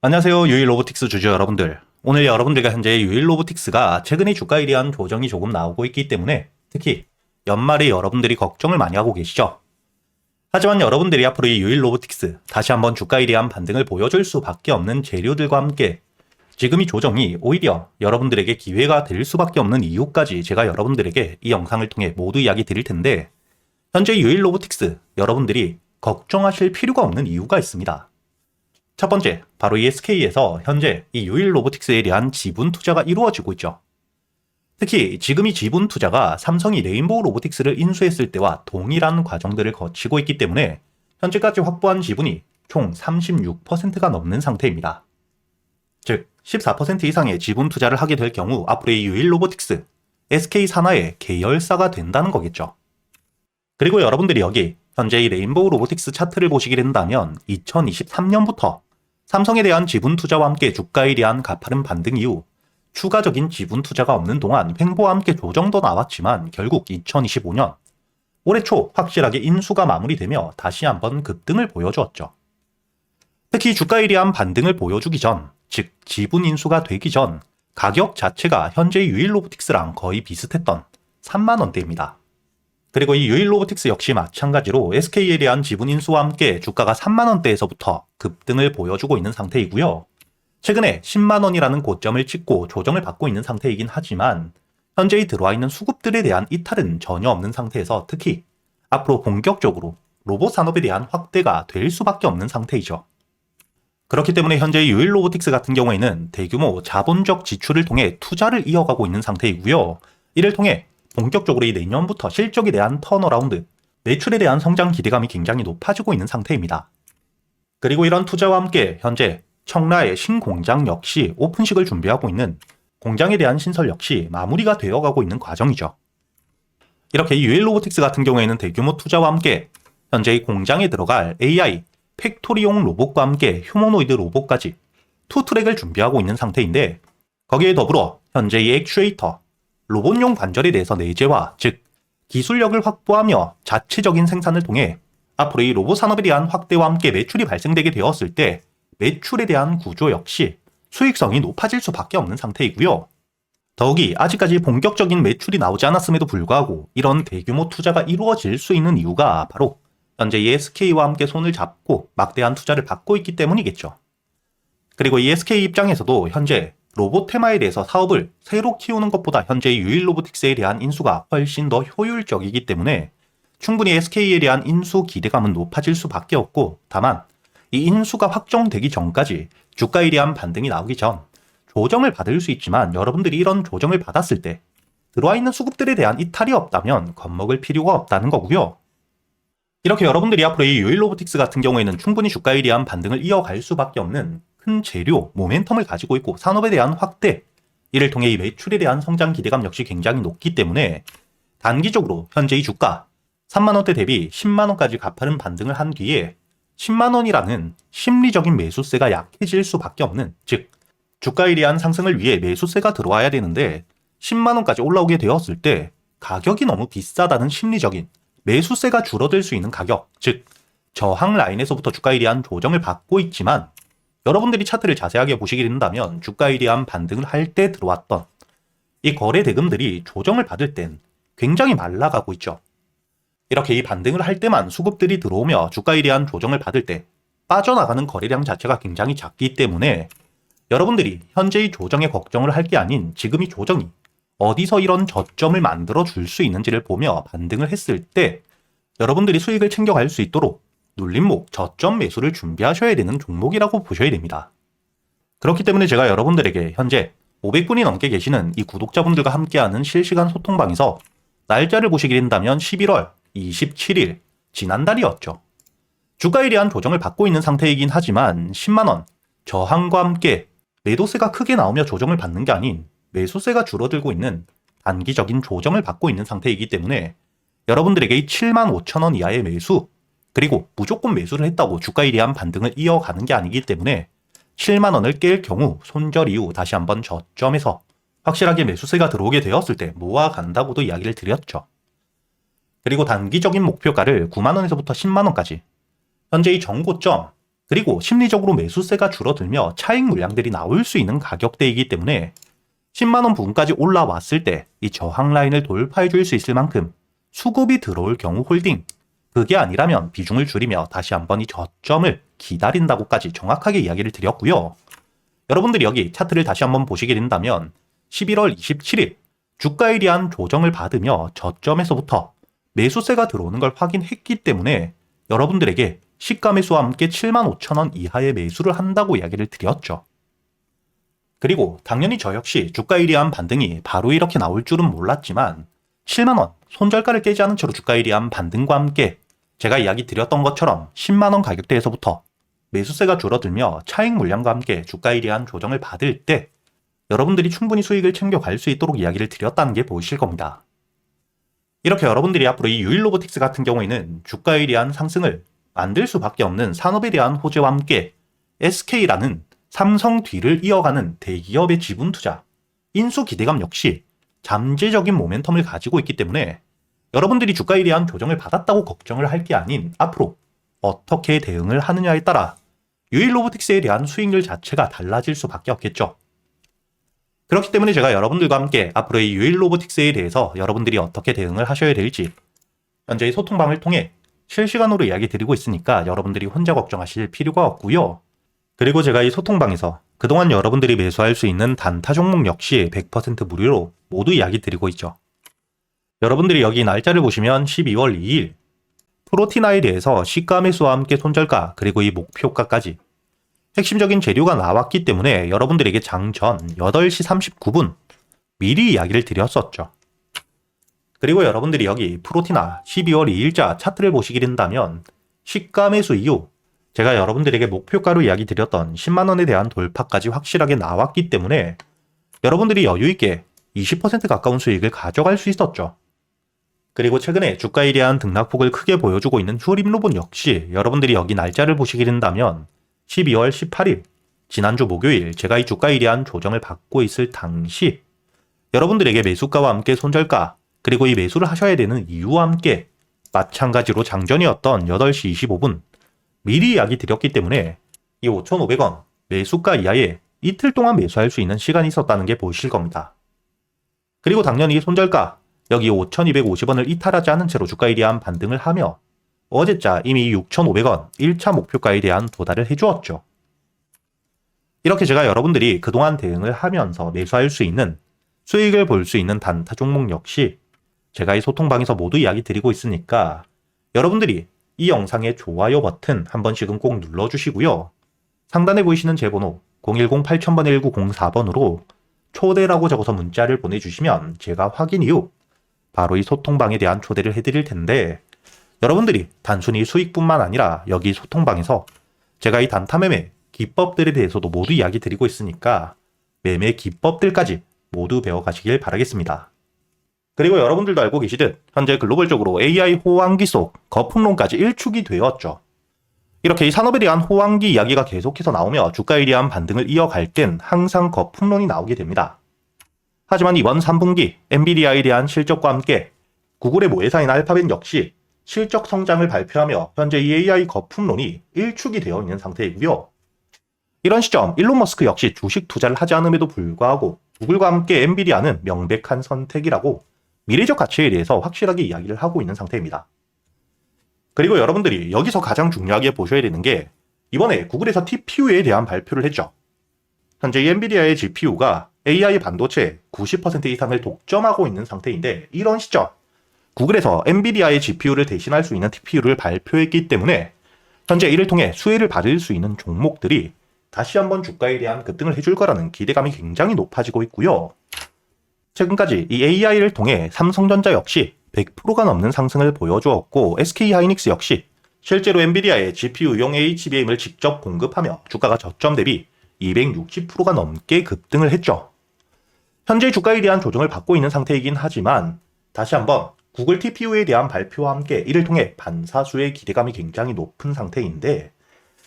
안녕하세요. 유일로보틱스 주주 여러분들. 오늘 여러분들과 현재 유일로보틱스가 최근에 주가에 대한 조정이 조금 나오고 있기 때문에 특히 연말에 여러분들이 걱정을 많이 하고 계시죠. 하지만 여러분들이 앞으로 이 유일로보틱스 다시 한번 주가에 대한 반등을 보여줄 수밖에 없는 재료들과 함께 지금 이 조정이 오히려 여러분들에게 기회가 될 수밖에 없는 이유까지 제가 여러분들에게 이 영상을 통해 모두 이야기 드릴 텐데 현재 유일로보틱스 여러분들이 걱정하실 필요가 없는 이유가 있습니다. 첫 번째, 바로 이 SK에서 현재 이 유일로보틱스에 대한 지분 투자가 이루어지고 있죠. 특히 지금 이 지분 투자가 삼성이 레인보우 로보틱스를 인수했을 때와 동일한 과정들을 거치고 있기 때문에 현재까지 확보한 지분이 총 36%가 넘는 상태입니다. 즉, 14% 이상의 지분 투자를 하게 될 경우 앞으로 이 유일로보틱스, SK 산하의 계열사가 된다는 거겠죠. 그리고 여러분들이 여기 현재 이 레인보우 로보틱스 차트를 보시게 된다면 2023년부터 삼성에 대한 지분 투자와 함께 주가에 대한 가파른 반등 이후 추가적인 지분 투자가 없는 동안 횡보와 함께 조정도 나왔지만 결국 2025년 올해 초 확실하게 인수가 마무리되며 다시 한번 급등을 보여주었죠. 특히 주가에 대한 반등을 보여주기 전, 즉 지분 인수가 되기 전 가격 자체가 현재 유일로보틱스랑 거의 비슷했던 3만원대입니다. 그리고 이 유일로보틱스 역시 마찬가지로 SK에 대한 지분 인수와 함께 주가가 3만원대에서부터 급등을 보여주고 있는 상태이고요. 최근에 10만원이라는 고점을 찍고 조정을 받고 있는 상태이긴 하지만 현재 들어와 있는 수급들에 대한 이탈은 전혀 없는 상태에서 특히 앞으로 본격적으로 로봇 산업에 대한 확대가 될 수밖에 없는 상태이죠. 그렇기 때문에 현재 유일로보틱스 같은 경우에는 대규모 자본적 지출을 통해 투자를 이어가고 있는 상태이고요. 이를 통해 본격적으로 이 내년부터 실적에 대한 턴어라운드, 매출에 대한 성장 기대감이 굉장히 높아지고 있는 상태입니다. 그리고 이런 투자와 함께 현재 청라의 신공장 역시 오픈식을 준비하고 있는 공장에 대한 신설 역시 마무리가 되어가고 있는 과정이죠. 이렇게 유일로보틱스 같은 경우에는 대규모 투자와 함께 현재 이 공장에 들어갈 AI, 팩토리용 로봇과 함께 휴머노이드 로봇까지 투 트랙을 준비하고 있는 상태인데 거기에 더불어 현재 이 액추에이터, 로봇용 관절에 대해서 내재화, 즉 기술력을 확보하며 자체적인 생산을 통해 앞으로 이 로봇 산업에 대한 확대와 함께 매출이 발생되게 되었을 때 매출에 대한 구조 역시 수익성이 높아질 수밖에 없는 상태이고요. 더욱이 아직까지 본격적인 매출이 나오지 않았음에도 불구하고 이런 대규모 투자가 이루어질 수 있는 이유가 바로 현재 이 SK와 함께 손을 잡고 막대한 투자를 받고 있기 때문이겠죠. 그리고 이 SK 입장에서도 현재 로봇 테마에 대해서 사업을 새로 키우는 것보다 현재 유일로보틱스에 대한 인수가 훨씬 더 효율적이기 때문에 충분히 SK에 대한 인수 기대감은 높아질 수밖에 없고 다만 이 인수가 확정되기 전까지 주가에 대한 반등이 나오기 전 조정을 받을 수 있지만 여러분들이 이런 조정을 받았을 때 들어와 있는 수급들에 대한 이탈이 없다면 겁먹을 필요가 없다는 거고요. 이렇게 여러분들이 앞으로 이 유일로보틱스 같은 경우에는 충분히 주가에 대한 반등을 이어갈 수밖에 없는 큰 재료, 모멘텀을 가지고 있고 산업에 대한 확대, 이를 통해 이 매출에 대한 성장 기대감 역시 굉장히 높기 때문에 단기적으로 현재 이 주가 3만원대 대비 10만원까지 가파른 반등을 한 뒤에 10만원이라는 심리적인 매수세가 약해질 수밖에 없는, 즉 주가에 대한 상승을 위해 매수세가 들어와야 되는데 10만원까지 올라오게 되었을 때 가격이 너무 비싸다는 심리적인 매수세가 줄어들 수 있는 가격, 즉 저항 라인에서부터 주가에 대한 조정을 받고 있지만 여러분들이 차트를 자세하게 보시게 된다면 주가에 대한 반등을 할 때 들어왔던 이 거래 대금들이 조정을 받을 땐 굉장히 말라가고 있죠. 이렇게 이 반등을 할 때만 수급들이 들어오며 주가에 대한 조정을 받을 때 빠져나가는 거래량 자체가 굉장히 작기 때문에 여러분들이 현재 이 조정에 걱정을 할 게 아닌 지금 이 조정이 어디서 이런 저점을 만들어 줄 수 있는지를 보며 반등을 했을 때 여러분들이 수익을 챙겨갈 수 있도록 눌림목, 저점 매수를 준비하셔야 되는 종목이라고 보셔야 됩니다. 그렇기 때문에 제가 여러분들에게 현재 500분이 넘게 계시는 이 구독자분들과 함께하는 실시간 소통방에서 날짜를 보시게 된다면 11월 27일 지난달이었죠. 주가에 대한 조정을 받고 있는 상태이긴 하지만 10만원 저항과 함께 매도세가 크게 나오며 조정을 받는 게 아닌 매수세가 줄어들고 있는 단기적인 조정을 받고 있는 상태이기 때문에 여러분들에게 이 75,000원 이하의 매수, 그리고 무조건 매수를 했다고 주가에 대한 반등을 이어가는 게 아니기 때문에 7만원을 깰 경우 손절 이후 다시 한번 저점에서 확실하게 매수세가 들어오게 되었을 때 모아간다고도 이야기를 드렸죠. 그리고 단기적인 목표가를 9만원에서부터 10만원까지 현재 이 정고점 그리고 심리적으로 매수세가 줄어들며 차익 물량들이 나올 수 있는 가격대이기 때문에 10만원 부근까지 올라왔을 때 이 저항 라인을 돌파해 줄 수 있을 만큼 수급이 들어올 경우 홀딩, 그게 아니라면 비중을 줄이며 다시 한번 이 저점을 기다린다고까지 정확하게 이야기를 드렸고요. 여러분들이 여기 차트를 다시 한번 보시게 된다면 11월 27일 주가에 대한 조정을 받으며 저점에서부터 매수세가 들어오는 걸 확인했기 때문에 여러분들에게 시가 매수와 함께 75,000원 이하의 매수를 한다고 이야기를 드렸죠. 그리고 당연히 저 역시 주가에 대한 반등이 바로 이렇게 나올 줄은 몰랐지만 7만원 손절가를 깨지 않은 채로 주가에 대한 반등과 함께 제가 이야기 드렸던 것처럼 10만원 가격대에서부터 매수세가 줄어들며 차익 물량과 함께 주가에 대한 조정을 받을 때 여러분들이 충분히 수익을 챙겨갈 수 있도록 이야기를 드렸다는 게 보이실 겁니다. 이렇게 여러분들이 앞으로 이 유일로보틱스 같은 경우에는 주가에 대한 상승을 만들 수밖에 없는 산업에 대한 호재와 함께 SK라는 삼성 뒤를 이어가는 대기업의 지분 투자, 인수 기대감 역시 잠재적인 모멘텀을 가지고 있기 때문에 여러분들이 주가에 대한 조정을 받았다고 걱정을 할 게 아닌 앞으로 어떻게 대응을 하느냐에 따라 유일로보틱스에 대한 수익률 자체가 달라질 수밖에 없겠죠. 그렇기 때문에 제가 여러분들과 함께 앞으로 이 유일로보틱스에 대해서 여러분들이 어떻게 대응을 하셔야 될지 현재 소통방을 통해 실시간으로 이야기 드리고 있으니까 여러분들이 혼자 걱정하실 필요가 없고요. 그리고 제가 이 소통방에서 그동안 여러분들이 매수할 수 있는 단타 종목 역시 100% 무료로 모두 이야기 드리고 있죠. 여러분들이 여기 날짜를 보시면 12월 2일 프로티나에 대해서 시가 매수와 함께 손절가 그리고 이 목표가까지 핵심적인 재료가 나왔기 때문에 여러분들에게 장전 8시 39분 미리 이야기를 드렸었죠. 그리고 여러분들이 여기 프로티나 12월 2일자 차트를 보시게 된다면 시가 매수 이후 제가 여러분들에게 목표가로 이야기 드렸던 10만원에 대한 돌파까지 확실하게 나왔기 때문에 여러분들이 여유있게 20% 가까운 수익을 가져갈 수 있었죠. 그리고 최근에 주가에 대한 등락폭을 크게 보여주고 있는 휴림로봇 역시 여러분들이 여기 날짜를 보시게 된다면 12월 18일 지난주 목요일 제가 이 주가에 대한 조정을 받고 있을 당시 여러분들에게 매수가와 함께 손절가 그리고 이 매수를 하셔야 되는 이유와 함께 마찬가지로 장전이었던 8시 25분 미리 이야기 드렸기 때문에 이 5,500원 매수가 이하에 이틀 동안 매수할 수 있는 시간이 있었다는 게 보이실 겁니다. 그리고 당연히 손절가 여기 5,250원을 이탈하지 않은 채로 주가에 대한 반등을 하며 어제자 이미 6,500원 1차 목표가에 대한 도달을 해주었죠. 이렇게 제가 여러분들이 그동안 대응을 하면서 매수할 수 있는 수익을 볼 수 있는 단타 종목 역시 제가 이 소통방에서 모두 이야기 드리고 있으니까 여러분들이 이 영상의 좋아요 버튼 한 번씩은 꼭 눌러주시고요. 상단에 보이시는 제 번호 010-8000-1904번으로 초대라고 적어서 문자를 보내주시면 제가 확인 이후 바로 이 소통방에 대한 초대를 해드릴 텐데 여러분들이 단순히 수익뿐만 아니라 여기 소통방에서 제가 이 단타 매매 기법들에 대해서도 모두 이야기 드리고 있으니까 매매 기법들까지 모두 배워가시길 바라겠습니다. 그리고 여러분들도 알고 계시듯 현재 글로벌적으로 AI 호황기 속 거품론까지 일축이 되었죠. 이렇게 이 산업에 대한 호황기 이야기가 계속해서 나오며 주가에 대한 반등을 이어갈 땐 항상 거품론이 나오게 됩니다. 하지만 이번 3분기 엔비디아에 대한 실적과 함께 구글의 모회사인 알파벳 역시 실적 성장을 발표하며 현재 이 AI 거품론이 일축이 되어 있는 상태이고요. 이런 시점 일론 머스크 역시 주식 투자를 하지 않음에도 불구하고 구글과 함께 엔비디아는 명백한 선택이라고 미래적 가치에 대해서 확실하게 이야기를 하고 있는 상태입니다. 그리고 여러분들이 여기서 가장 중요하게 보셔야 되는 게 이번에 구글에서 TPU에 대한 발표를 했죠. 현재 이 엔비디아의 GPU가 AI 반도체 90% 이상을 독점하고 있는 상태인데 이런 시점 구글에서 엔비디아의 GPU를 대신할 수 있는 TPU를 발표했기 때문에 현재 이를 통해 수혜를 받을 수 있는 종목들이 다시 한번 주가에 대한 급등을 해줄 거라는 기대감이 굉장히 높아지고 있고요. 최근까지 이 AI를 통해 삼성전자 역시 100%가 넘는 상승을 보여주었고 SK하이닉스 역시 실제로 엔비디아의 GPU용 HBM을 직접 공급하며 주가가 저점 대비 260%가 넘게 급등을 했죠. 현재 주가에 대한 조정을 받고 있는 상태이긴 하지만 다시 한번 구글 TPU에 대한 발표와 함께 이를 통해 반사수의 기대감이 굉장히 높은 상태인데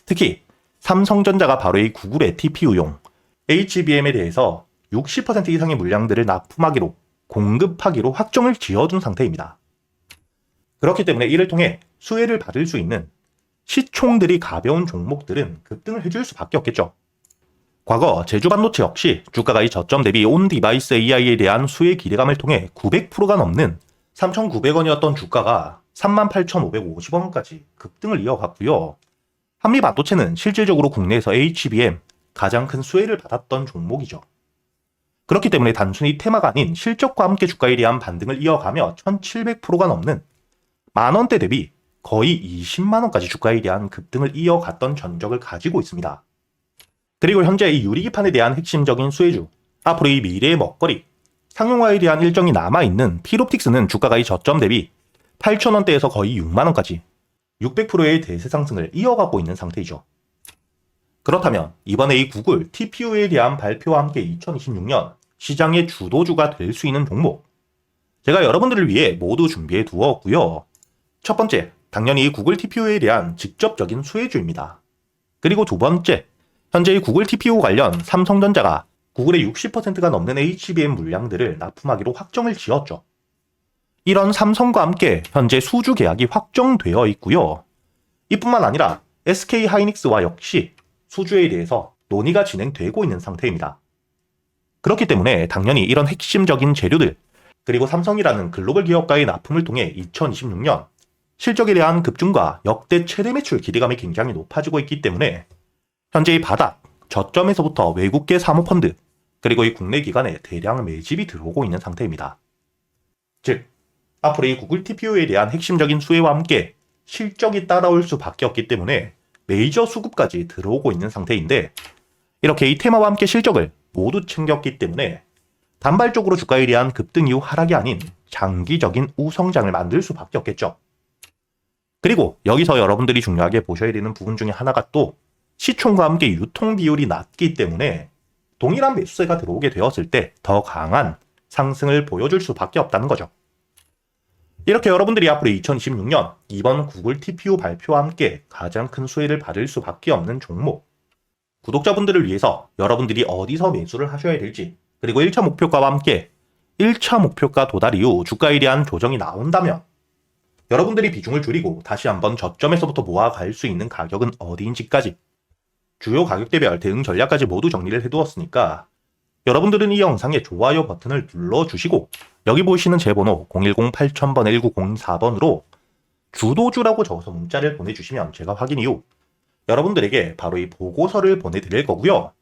특히 삼성전자가 바로 이 구글의 TPU용 HBM에 대해서 60% 이상의 물량들을 납품하기로 공급하기로 확정을 지어둔 상태입니다. 그렇기 때문에 이를 통해 수혜를 받을 수 있는 시총들이 가벼운 종목들은 급등을 해줄 수밖에 없겠죠. 과거 제주반도체 역시 주가가 이 저점 대비 온 디바이스 AI에 대한 수혜 기대감을 통해 900%가 넘는 3,900원이었던 주가가 38,550원까지 급등을 이어갔고요. 한미반도체는 실질적으로 국내에서 HBM 가장 큰 수혜를 받았던 종목이죠. 그렇기 때문에 단순히 테마가 아닌 실적과 함께 주가에 대한 반등을 이어가며 1,700%가 넘는 만원대 대비 거의 20만원까지 주가에 대한 급등을 이어갔던 전적을 가지고 있습니다. 그리고 현재 이 유리기판에 대한 핵심적인 수혜주, 앞으로 이 미래의 먹거리, 상용화에 대한 일정이 남아있는 필옵틱스는 주가가 이 저점 대비 8,000원대에서 거의 6만원까지 600%의 대세 상승을 이어가고 있는 상태이죠. 그렇다면 이번에 이 구글 TPU에 대한 발표와 함께 2026년 시장의 주도주가 될 수 있는 종목, 제가 여러분들을 위해 모두 준비해 두었고요. 첫 번째, 당연히 구글 TPU에 대한 직접적인 수혜주입니다. 그리고 두 번째, 현재 이 구글 TPU 관련 삼성전자가 구글의 60%가 넘는 HBM 물량들을 납품하기로 확정을 지었죠. 이런 삼성과 함께 현재 수주 계약이 확정되어 있고요. 이뿐만 아니라 SK 하이닉스와 역시 수주에 대해서 논의가 진행되고 있는 상태입니다. 그렇기 때문에 당연히 이런 핵심적인 재료들, 그리고 삼성이라는 글로벌 기업과의 납품을 통해 2026년 실적에 대한 급증과 역대 최대 매출 기대감이 굉장히 높아지고 있기 때문에 현재 이 바닥, 저점에서부터 외국계 사모펀드, 그리고 이 국내 기관에 대량 매집이 들어오고 있는 상태입니다. 즉, 앞으로 이 구글 TPU에 대한 핵심적인 수혜와 함께 실적이 따라올 수밖에 없기 때문에 메이저 수급까지 들어오고 있는 상태인데, 이렇게 이 테마와 함께 실적을 모두 챙겼기 때문에 단발적으로 주가에 대한 급등 이후 하락이 아닌 장기적인 우성장을 만들 수밖에 없겠죠. 그리고 여기서 여러분들이 중요하게 보셔야 되는 부분 중에 하나가 또 시총과 함께 유통 비율이 낮기 때문에 동일한 매수세가 들어오게 되었을 때 더 강한 상승을 보여줄 수밖에 없다는 거죠. 이렇게 여러분들이 앞으로 2026년 이번 구글 TPU 발표와 함께 가장 큰 수혜를 받을 수밖에 없는 종목, 구독자분들을 위해서 여러분들이 어디서 매수를 하셔야 될지, 그리고 1차 목표가와 함께 1차 목표가 도달 이후 주가에 대한 조정이 나온다면 여러분들이 비중을 줄이고 다시 한번 저점에서부터 모아갈 수 있는 가격은 어디인지까지 주요 가격대별 대응 전략까지 모두 정리를 해두었으니까 여러분들은 이 영상에 좋아요 버튼을 눌러주시고 여기 보이시는 제 번호 010-8000번 1904번으로 주도주라고 적어서 문자를 보내주시면 제가 확인 이후 여러분들에게 바로 이 보고서를 보내드릴 거고요.